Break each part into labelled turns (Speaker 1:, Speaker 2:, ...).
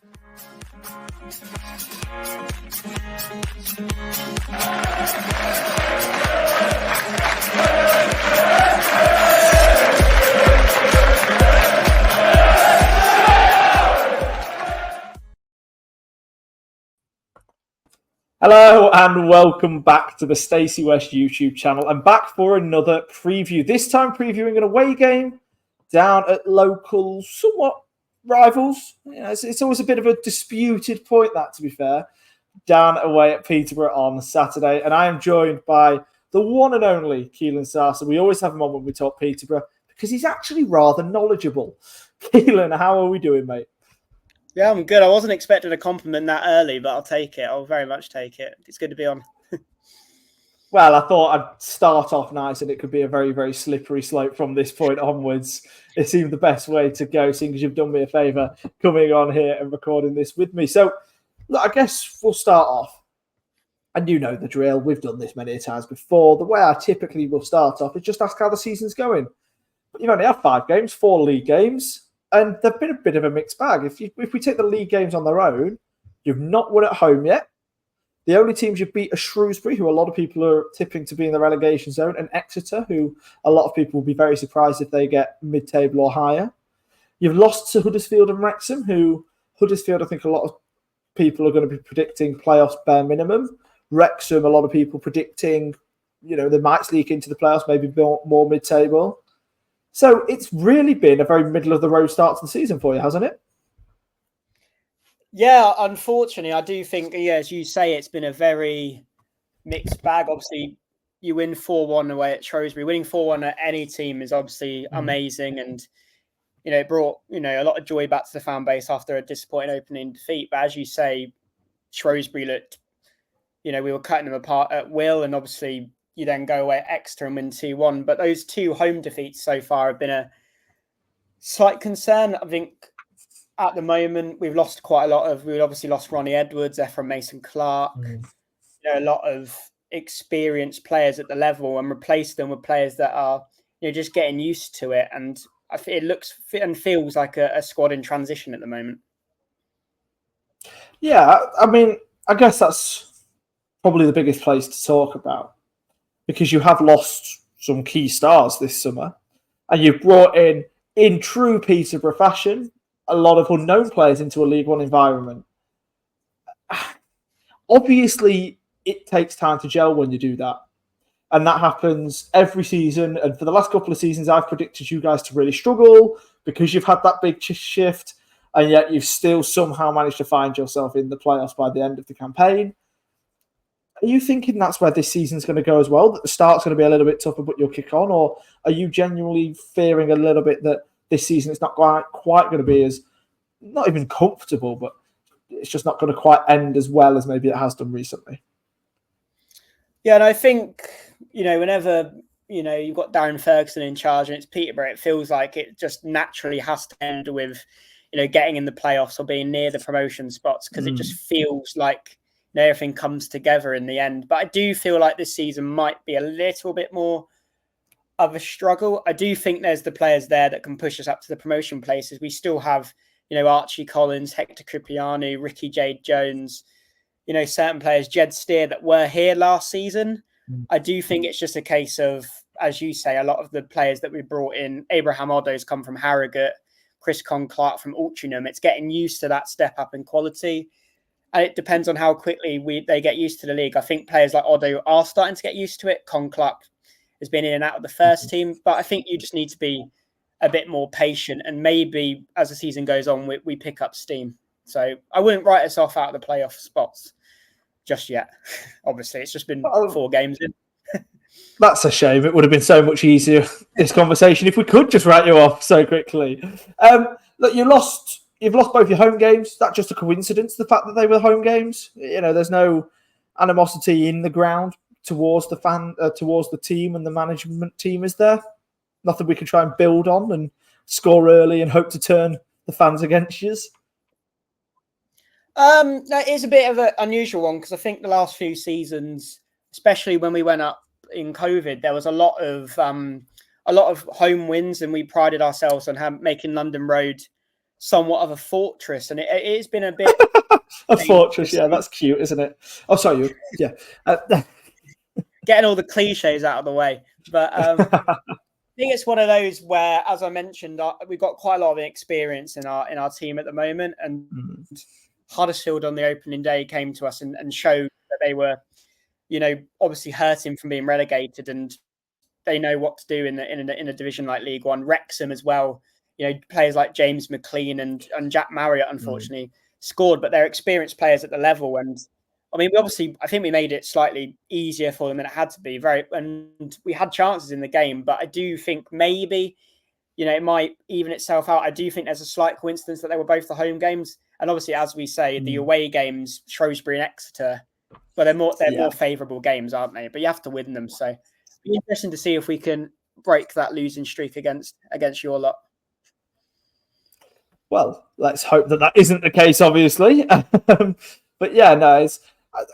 Speaker 1: Hello and welcome back to the Stacey West YouTube channel. I'm back for another preview. This time previewing an away game down at local, somewhat rivals. It's always a bit of a disputed point, that, to be fair, down away at Peterborough on Saturday. And I am joined by the one and only Kelan. We always have him on when we talk Peterborough because he's actually rather knowledgeable. Kelan, how are we doing, mate?
Speaker 2: Yeah, I'm good. I wasn't expecting a compliment that early, but I'll take it. I'll very much take it. It's good to be on.
Speaker 1: Well, I thought I'd start off nice and it could be a very, very slippery slope from this point onwards. It seemed the best way to go, seeing as you've done me a favour coming on here and recording this with me. So, look, I guess we'll start off. And you know the drill. We've done this many times before. The way I typically will start off is just ask how the season's going. But you've only had 5 games, 4 league games. And they've been a bit of a mixed bag. If we take the league games on their own, you've not won at home yet. The only teams you've beat are Shrewsbury, who a lot of people are tipping to be in the relegation zone, and Exeter, who a lot of people will be very surprised if they get mid-table or higher. You've lost to Huddersfield and Wrexham, who Huddersfield, I think a lot of people are going to be predicting playoffs bare minimum. Wrexham, a lot of people predicting, they might sneak into the playoffs, maybe more mid-table. So it's really been a very middle-of-the-road start to the season for you, hasn't it?
Speaker 2: Yeah, unfortunately, I do think, as you say, it's been a very mixed bag. Obviously, you win 4-1 away at Shrewsbury. Winning 4-1 at any team is obviously amazing. And, it brought, a lot of joy back to the fan base after a disappointing opening defeat. But as you say, Shrewsbury looked, we were cutting them apart at will. And obviously, you then go away at Exeter and win 2-1. But those 2 home defeats so far have been a slight concern. I think at the moment we've lost quite a lot we obviously lost Ronnie Edwards, Ephraim Mason-Clark, a lot of experienced players at the level, and replaced them with players that are, just getting used to it. And it looks and feels like a squad in transition at the moment.
Speaker 1: Yeah, I mean, I guess that's probably the biggest place to talk about, because you have lost some key stars this summer and you've brought in true Peterborough fashion, a lot of unknown players into a League One environment. Obviously, it takes time to gel when you do that. And that happens every season. And for the last couple of seasons, I've predicted you guys to really struggle because you've had that big shift, and yet you've still somehow managed to find yourself in the playoffs by the end of the campaign. Are you thinking that's where this season's going to go as well, that the start's going to be a little bit tougher, but you'll kick on? Or are you genuinely fearing a little bit that this season it's not quite going to be as, not even comfortable, but it's just not going to quite end as well as maybe it has done recently?
Speaker 2: Yeah, and I think, whenever, you've got Darren Ferguson in charge and it's Peterborough, it feels like it just naturally has to end with, getting in the playoffs or being near the promotion spots, because it just feels like everything comes together in the end. But I do feel like this season might be a little bit more of a struggle. I do think there's the players there that can push us up to the promotion places. We still have, Archie Collins, Hector Cripiano, Ricky Jade Jones, certain players, Jed Steer, that were here last season. I do think it's just a case of, as you say, a lot of the players that we brought in, Abraham Oddo's come from Harrogate, Chris Con-Clark from Altrincham. It's getting used to that step up in quality. And it depends on how quickly they get used to the league. I think players like Oddo are starting to get used to it. Con-Clark has been in and out of the first team. But I think you just need to be a bit more patient. And maybe as the season goes on, we pick up steam. So I wouldn't write us off out of the playoff spots just yet. Obviously, it's just been 4 games in.
Speaker 1: That's a shame. It would have been so much easier, this conversation, if we could just write you off so quickly. Look, you've lost both your home games. That's just a coincidence, the fact that they were home games. There's no animosity in the ground towards the team and the management team, is there? Nothing we can try and build on and score early and hope to turn the fans against you?
Speaker 2: That is a bit of an unusual one, because I think the last few seasons, especially when we went up in COVID, there was a lot of home wins, and we prided ourselves on making London Road somewhat of a fortress, and it's been a bit
Speaker 1: a fortress. Yeah, that's cute, isn't it? Oh, sorry, yeah.
Speaker 2: Getting all the cliches out of the way, but I think it's one of those where, as I mentioned, we've got quite a lot of experience in our team at the moment, and Huddersfield on the opening day came to us and showed that they were, obviously hurting from being relegated, and they know what to do in a division like League One. Wrexham as well, players like James McLean and Jack Marriott unfortunately scored, but they're experienced players at the level. And I mean, I think we made it slightly easier for them than it had to be. And we had chances in the game, but I do think maybe, it might even itself out. I do think there's a slight coincidence that they were both the home games. And obviously, as we say, the away games, Shrewsbury and Exeter, but they're more favourable games, aren't they? But you have to win them. So it'll be interesting to see if we can break that losing streak against your lot.
Speaker 1: Well, let's hope that isn't the case, obviously. But yeah, no, it's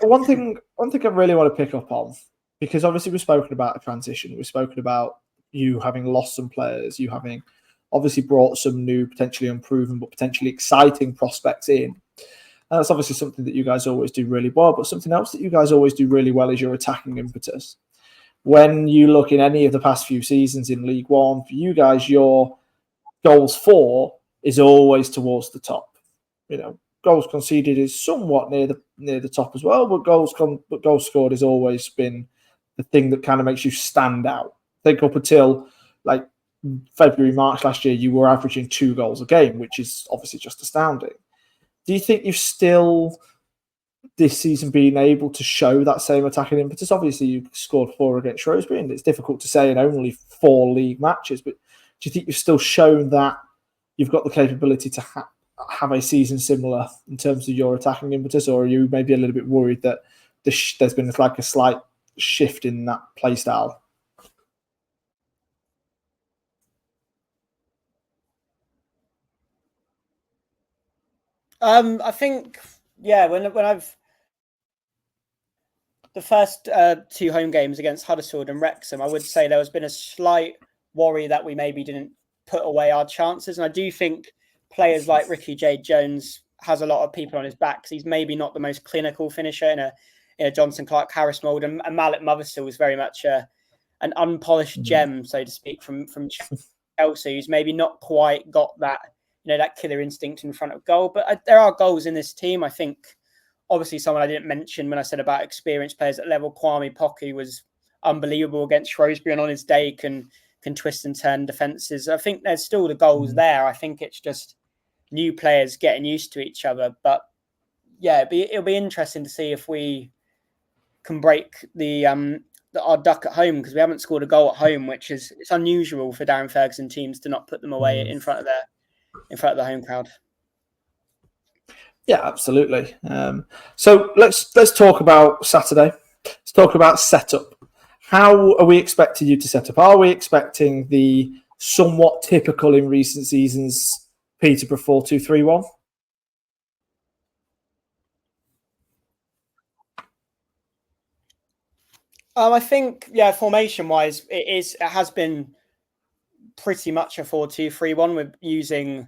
Speaker 1: one thing I really want to pick up on, because obviously we've spoken about a transition. We've spoken about you having lost some players, you having obviously brought some new, potentially unproven, but potentially exciting prospects in. And that's obviously something that you guys always do really well. But something else that you guys always do really well is your attacking impetus. When you look in any of the past few seasons in League One, for you guys, your goals for is always towards the top. Goals conceded is somewhat near the top as well, but goals scored has always been the thing that kind of makes you stand out. I think up until like February, March last year, you were averaging 2 goals a game, which is obviously just astounding. Do you think you've still this season been able to show that same attacking impetus? Obviously, you scored 4 against Shrewsbury, and it's difficult to say in only 4 league matches, but do you think you've still shown that you've got the capability to have a season similar in terms of your attacking impetus, or are you maybe a little bit worried that there's been like a slight shift in that play style?
Speaker 2: I think, when I've the first 2 home games against Huddersfield and Wrexham, I would say there has been a slight worry that we maybe didn't put away our chances. And I do think players like Ricky J. Jones has a lot of people on his back, because he's maybe not the most clinical finisher in a Johnson Clark Harris mould. And Malik Motherstill is very much an unpolished gem, so to speak, from Chelsea, who's maybe not quite got that that killer instinct in front of goal. But there are goals in this team. I think, obviously, someone I didn't mention when I said about experienced players at level, Kwame Poku was unbelievable against Shrewsbury, and on his day can twist and turn defences. I think there's still the goals there. I think it's just new players getting used to each other. But yeah, it'll be interesting to see if we can break our duck at home, because we haven't scored a goal at home, which it's unusual for Darren Ferguson teams to not put them away in front of the home crowd.
Speaker 1: Yeah, absolutely. So let's talk about Saturday. Let's talk about setup. How are we expecting you to set up? Are we expecting the somewhat typical in recent seasons Peterborough 4-2-3-1?
Speaker 2: I think, formation-wise, it has been pretty much a 4-2-3-1 with using.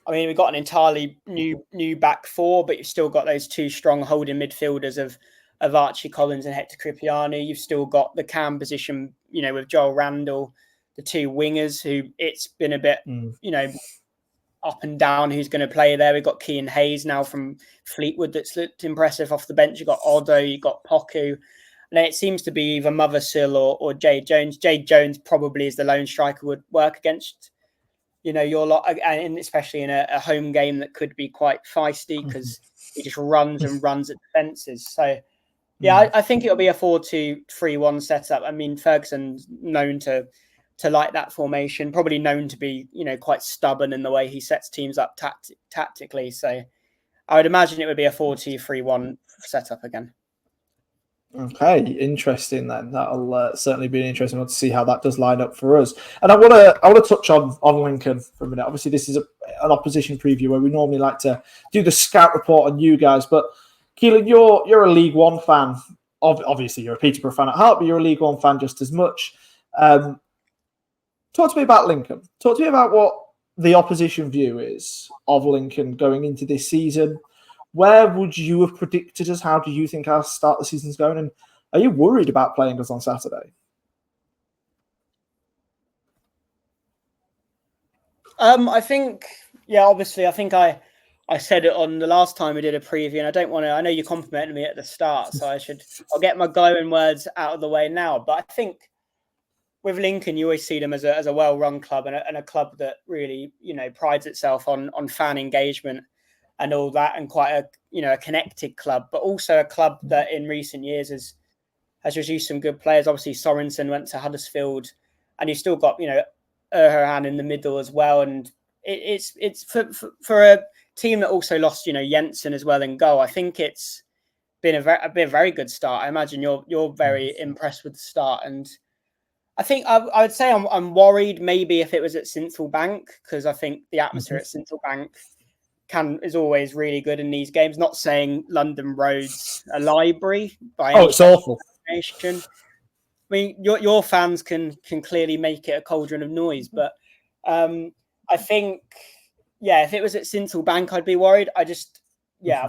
Speaker 2: I mean, we've got an entirely new back 4, but you've still got those 2 strong holding midfielders of Archie Collins and Hector Cripiani. You've still got the cam position, with Joel Randall, the 2 wingers who it's been a bit, up and down who's going to play there. We've got Kean Hayes now from Fleetwood that's looked impressive off the bench. You've got Odo, you've got Poku. And it seems to be either Mothersill or Jade Jones. Jade Jones probably is the lone striker would work against, your lot, and especially in a home game that could be quite feisty, because he just runs and runs at defences. So, I think it'll be a 4-2-3-1 setup. I mean, Ferguson's known to like that formation, probably known to be, quite stubborn in the way he sets teams up tactically. So I would imagine it would be a 4-2-3-1 setup again.
Speaker 1: Okay, interesting then. That'll certainly be an interesting one to see how that does line up for us. And I want to touch on Lincoln for a minute. Obviously, this is an opposition preview where we normally like to do the scout report on you guys. But Kelan, you're a League One fan. Obviously, you're a Peterborough fan at heart, but you're a League One fan just as much. Talk to me about Lincoln. Talk to me about what the opposition view is of Lincoln going into this season, where would you have predicted us? How do you think our start the season's going? And are you worried about playing us on Saturday?
Speaker 2: I think, obviously, I think I said it on the last time we did a preview, and I don't want to. I know you complimented me at the start, so I'll get my glowing words out of the way now. But I think with Lincoln, you always see them as a well-run club and a club that really, prides itself on fan engagement and all that, and quite a connected club, but also a club that in recent years has produced some good players. Obviously, Sorensen went to Huddersfield, and you still got Erhan in the middle as well, and it's for a team that also lost Jensen as well in goal. I think it's been a very good start. I imagine you're very impressed with the start, and I think I would say I'm worried maybe if it was at Sincil Bank, because I think the atmosphere at Sincil Bank is always really good in these games. Not saying London Road's a library by any
Speaker 1: it's awful.
Speaker 2: I mean, your fans can clearly make it a cauldron of noise, but I think, if it was at Sincil Bank, I'd be worried. I've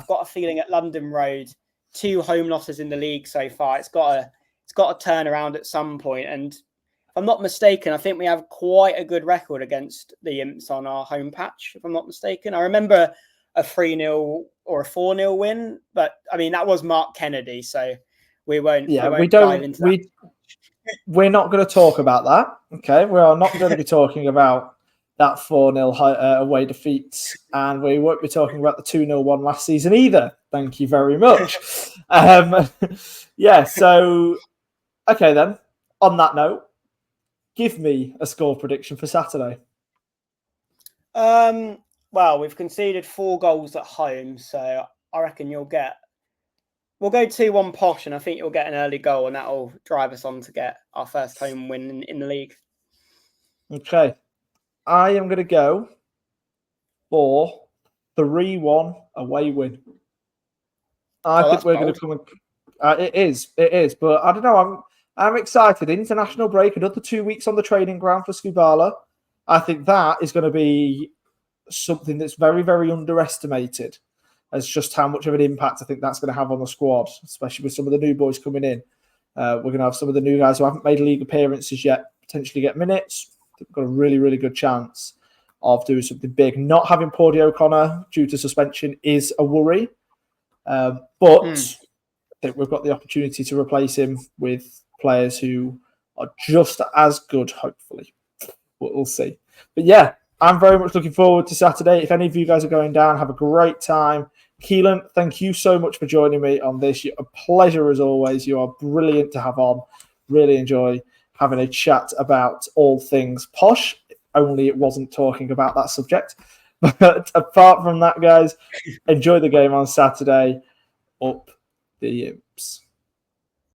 Speaker 2: got a feeling at London Road, 2 home losses in the league so far. It's got to turn around at some point. And if I'm not mistaken, I think we have quite a good record against the Imps on our home patch, if I'm not mistaken. I remember a 3-0 or a 4-0 win, but I mean, that was Mark Kennedy, so we won't dive into that.
Speaker 1: We're not going to talk about that. Okay, we are not going to be talking about that 4-0 away defeat, and we won't be talking about the 2-0 one last season either. Thank you very much. So okay then. On that note, give me a score prediction for Saturday.
Speaker 2: Well, we've conceded 4 goals at home, so I reckon we'll go 2-1 Posh, and I think you'll get an early goal, and that'll drive us on to get our first home win in the league.
Speaker 1: Okay. I am going to go for 3-1 away win. I think we're going to come. It is. But I don't know. I'm excited. International break, another 2 weeks on the training ground for Skubala. I think that is going to be something that's very, very underestimated as just how much of an impact I think that's going to have on the squad, especially with some of the new boys coming in. We're going to have some of the new guys who haven't made league appearances yet potentially get minutes. We've got a really, really good chance of doing something big. Not having Pordy O'Connor due to suspension is a worry. But I think we've got the opportunity to replace him with players who are just as good, hopefully. We'll see. But yeah, I'm very much looking forward to Saturday. If any of you guys are going down, have a great time. Kelan, thank you so much for joining me on this. You're a pleasure as always. You are brilliant to have on. Really enjoy having a chat about all things Posh. Only it wasn't talking about that subject. But apart from that, guys, enjoy the game on Saturday. Up the Imps.